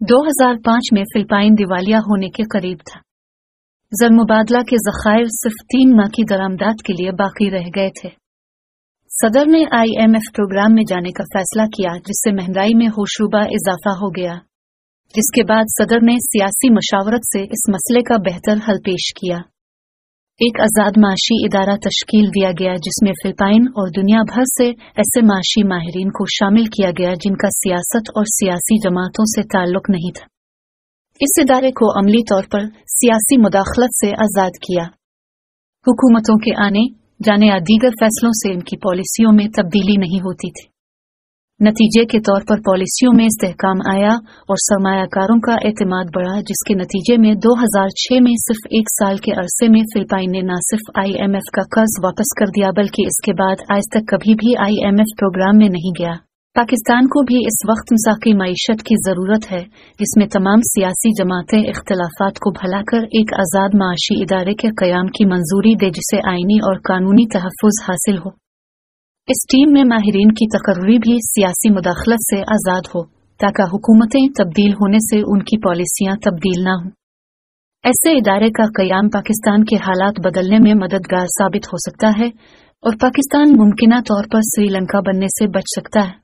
2005 में फिलिपाइन दिवालिया होने के करीब था। ज़र मुबादला के ज़खायर सिर्फ 3 माह की दरामदात के लिए बाकी रह गए थे। सदर ने IMF प्रोग्राम में जाने का फैसला किया, जिससे महंगाई में होशरुबा इजाफा हो गया, जिसके बाद सदर ने सियासी मशावरत से इस मसले का बेहतर हल पेश किया। एक आज़ाद माशी इदारा तश्कील दिया गया, जिसमें फिलिपाइन और दुनिया भर से ऐसे माशी माहिरीन को शामिल किया गया जिनका सियासत और सियासी जमातों से ताल्लुक नहीं था। इस इदारे को अमली तौर पर सियासी मुदाखलत से आज़ाद किया। हुकूमतों के आने जाने या दीगर फैसलों से इनकी पॉलिसियों में तब्दीली नहीं होती थी। नतीजे के तौर पर पॉलिसियों में इस्तेहकाम आया और सरमायाकारों का एतमाद बढ़ा, जिसके नतीजे में 2006 में सिर्फ 1 साल के अरसे में फिलिपाइन ने न सिर्फ IMF का कर्ज वापस कर दिया, बल्कि इसके बाद आज तक कभी भी IMF प्रोग्राम में नहीं गया। पाकिस्तान को भी इस वक्त मसाकी मईशत की जरूरत है, जिसमें तमाम सियासी जमातें इख्तिलाफात को भलाकर एक आज़ाद माशी इदारे के क़याम की मंजूरी दे, जिसे आईनी और कानूनी तहफ़्फ़ुज़ हासिल हो। इस टीम में माहिरीन की तकर्री भी सियासी मुदाखलत से आज़ाद हो, ताकि हुकूमतें तब्दील होने से उनकी पॉलिसियां तब्दील न हों। ऐसे इदारे का क़याम पाकिस्तान के हालात बदलने में मददगार साबित हो सकता है और पाकिस्तान मुमकिना तौर पर श्रीलंका बनने से बच सकता है।